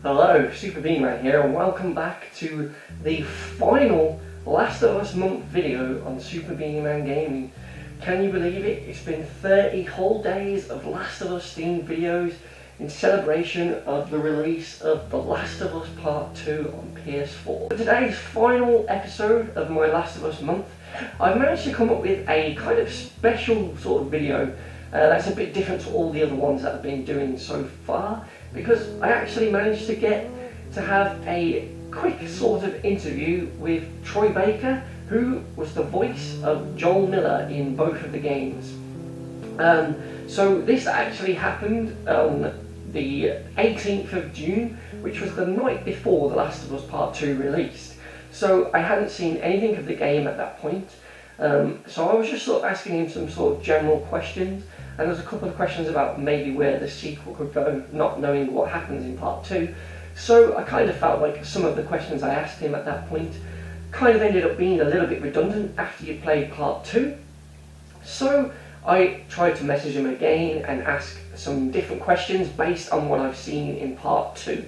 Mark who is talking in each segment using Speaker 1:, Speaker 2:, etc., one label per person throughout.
Speaker 1: Hello, Super Beanie-man here, and welcome back to the final Last of Us month video on Super Beanie-man Gaming. Can you believe it? It's been 30 whole days of Last of Us themed videos in celebration of the release of The Last of Us Part 2 on PS4. For today's final episode of my Last of Us month, I've managed to come up with a kind of special sort of video that's a bit different to all the other ones that I've been doing so far, because I actually managed to have a quick sort of interview with Troy Baker, who was the voice of Joel Miller in both of the games. So this actually happened on the 18th of June, which was the night before The Last of Us Part 2 released. So I hadn't seen anything of the game at that point. So I was just sort of asking him some sort of general questions, and there's a couple of questions about maybe where the sequel could go, not knowing what happens in Part 2. So I kind of felt like some of the questions I asked him at that point kind of ended up being a little bit redundant after you played Part 2. So I tried to message him again and ask some different questions based on what I've seen in Part 2.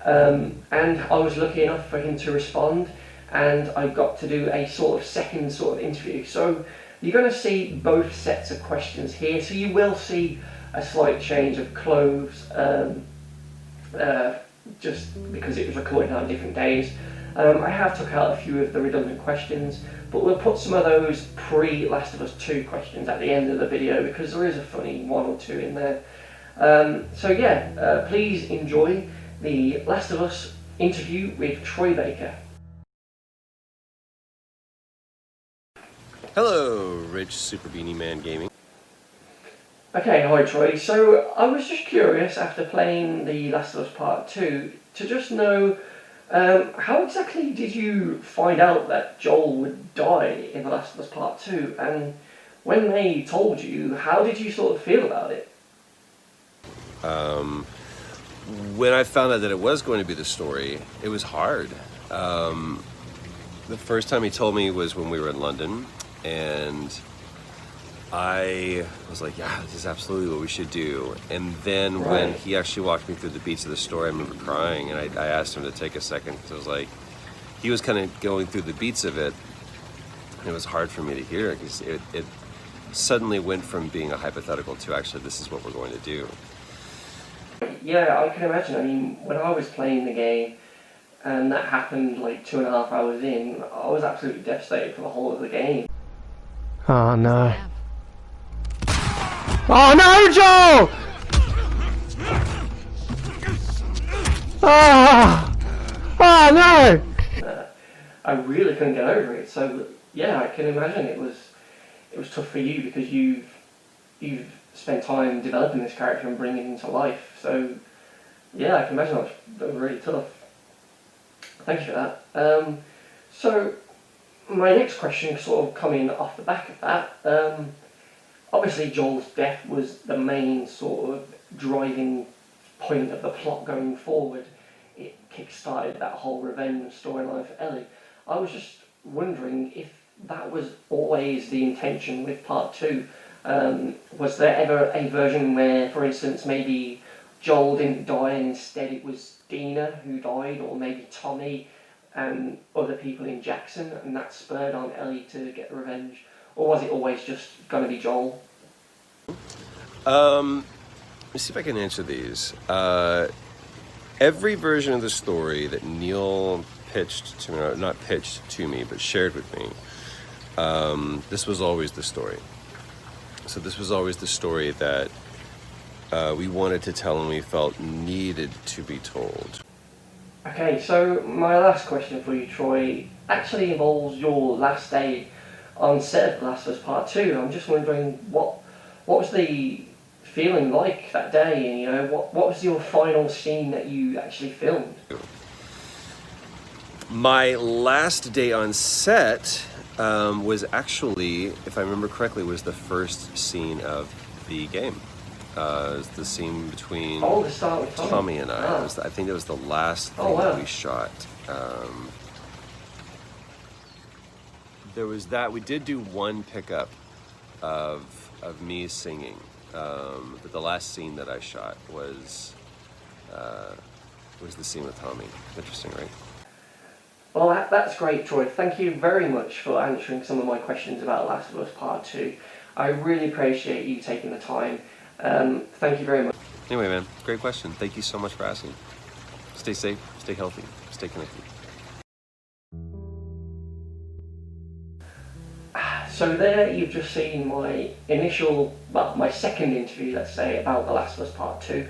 Speaker 1: And I was lucky enough for him to respond, and I got to do a sort of second sort of interview. So you're going to see both sets of questions here, so you will see a slight change of clothes, just because it was recorded on different days. I have took out a few of the redundant questions, but we'll put some of those pre-Last of Us 2 questions at the end of the video, because there is a funny one or two in there. So yeah, please enjoy the Last of Us interview with Troy Baker.
Speaker 2: Hello, Rich Super Beanie-man Gaming.
Speaker 1: Okay, hi Troy. So I was just curious, after playing The Last of Us Part 2, to just know how exactly did you find out that Joel would die in The Last of Us Part 2, and when they told you, how did you sort of feel about it?
Speaker 2: When I found out that it was going to be the story, it was hard. The first time he told me was when we were in London, and I was like, yeah, this is absolutely what we should do. And then when he actually walked me through the beats of the story, I remember crying, and I asked him to take a second, because I was like, he was kind of going through the beats of it, and it was hard for me to hear, because it suddenly went from being a hypothetical to actually, this is what we're going to do.
Speaker 1: Yeah, I can imagine. I mean, when I was playing the game, and that happened like 2.5 hours in, I was absolutely devastated for the whole of the game.
Speaker 3: Oh no. Oh no, Joel! Oh, oh no!
Speaker 1: I really couldn't get over it. So yeah, I can imagine it was tough for you, because you've spent time developing this character and bringing him to life. So yeah, I can imagine that was really tough. Thank you for that. So my next question, sort of coming off the back of that, obviously Joel's death was the main sort of driving point of the plot going forward. It kick-started that whole revenge storyline for Ellie. I was just wondering if that was always the intention with Part 2. Was there ever a version where, for instance, maybe Joel didn't die and instead it was Dina who died, or maybe Tommy and other people in Jackson, and that spurred on Ellie to get revenge? Or was it always just going to be Joel?
Speaker 2: Let me see if I can answer these. Every version of the story that Neil pitched to me, not pitched to me, but shared with me, this was always the story. So this was always the story that we wanted to tell and we felt needed to be told.
Speaker 1: Okay, so my last question for you, Troy, actually involves your last day on set of The Last of Us Part 2. I'm just wondering what was the feeling like that day, and you know, what was your final scene that you actually filmed?
Speaker 2: My last day on set was actually, if I remember correctly, was the first scene of the game. It was the scene between
Speaker 1: the start with
Speaker 2: Tommy and I. I think it was the last thing that we shot. There was that. We did do one pickup of me singing, but the last scene that I shot was was the scene with Tommy. Interesting, right?
Speaker 1: Well, that's great, Troy. Thank you very much for answering some of my questions about Last of Us Part 2. I really appreciate you taking the time. Thank you very much.
Speaker 2: Anyway, man, great question. Thank you so much for asking. Stay safe, stay healthy, stay connected.
Speaker 1: So there you've just seen my my second interview, let's say, about The Last of Us Part 2.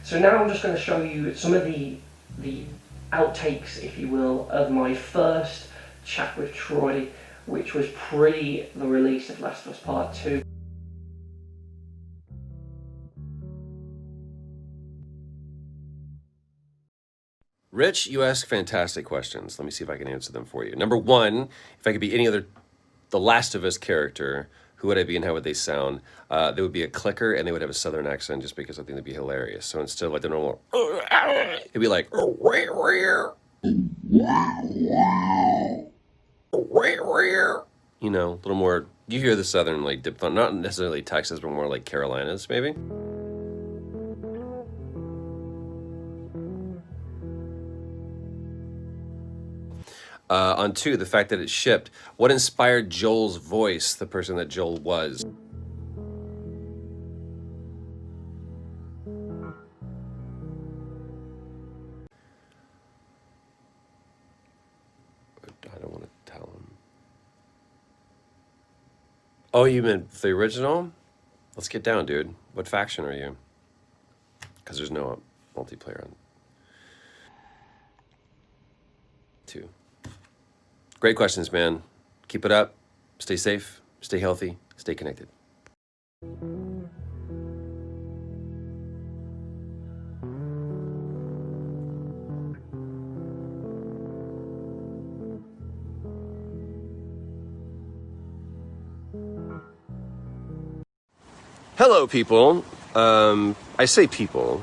Speaker 1: So now I'm just going to show you some of the outtakes, if you will, of my first chat with Troy, which was pre the release of Last of Us Part 2.
Speaker 2: Rich, you ask fantastic questions. Let me see if I can answer them for you. Number one, if I could be any other The Last of Us character, who would I be and how would they sound? They would be a clicker and they would have a southern accent just because I think they'd be hilarious. So instead of like the normal, it'd be like, you know, a little more, you hear the southern like diphthong, not necessarily Texas, but more like Carolinas maybe. On 2, the fact that it shipped. What inspired Joel's voice, the person that Joel was? I don't want to tell him. Oh, you meant the original? Let's get down, dude. What faction are you? Because there's no multiplayer on 2. Great questions, man. Keep it up. Stay safe, stay healthy, stay connected. Hello, people. I say people,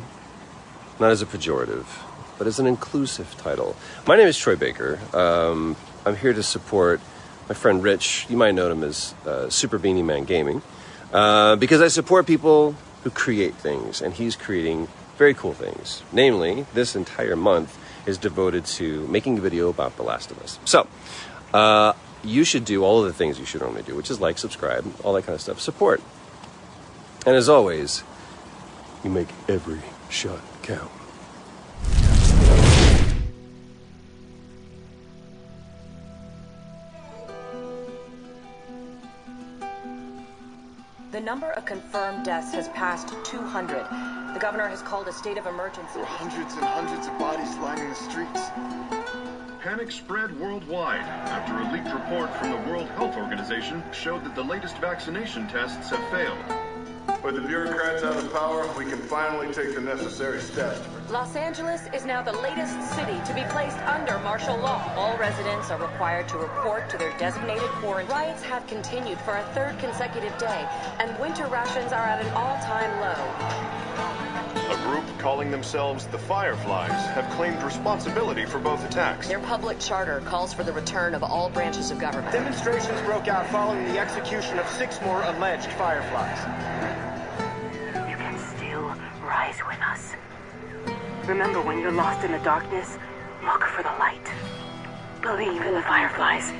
Speaker 2: not as a pejorative, but as an inclusive title. My name is Troy Baker. I'm here to support my friend Rich. You might know him as Super Beanie-man Gaming, because I support people who create things, and he's creating very cool things. Namely, this entire month is devoted to making a video about The Last of Us. So, you should do all of the things you should normally do, which is like, subscribe, all that kind of stuff. Support. And as always, you make every shot count.
Speaker 4: The number of confirmed deaths has passed 200. The governor has called a state of emergency.
Speaker 5: There are hundreds and hundreds of bodies lining the streets.
Speaker 6: Panic spread worldwide after a leaked report from the World Health Organization showed that the latest vaccination tests have failed.
Speaker 5: With the bureaucrats out of power, we can finally take the necessary steps.
Speaker 4: Los Angeles is now the latest city to be placed under martial law. All residents are required to report to their designated quarantine. Riots have continued for a third consecutive day, and winter rations are at an all-time low.
Speaker 6: A group calling themselves the Fireflies have claimed responsibility for both attacks.
Speaker 4: Their public charter calls for the return of all branches of government.
Speaker 7: Demonstrations broke out following the execution of 6 more alleged Fireflies.
Speaker 8: You can still rise with us. Remember, when you're lost in the darkness, look for the light. Believe in the Fireflies.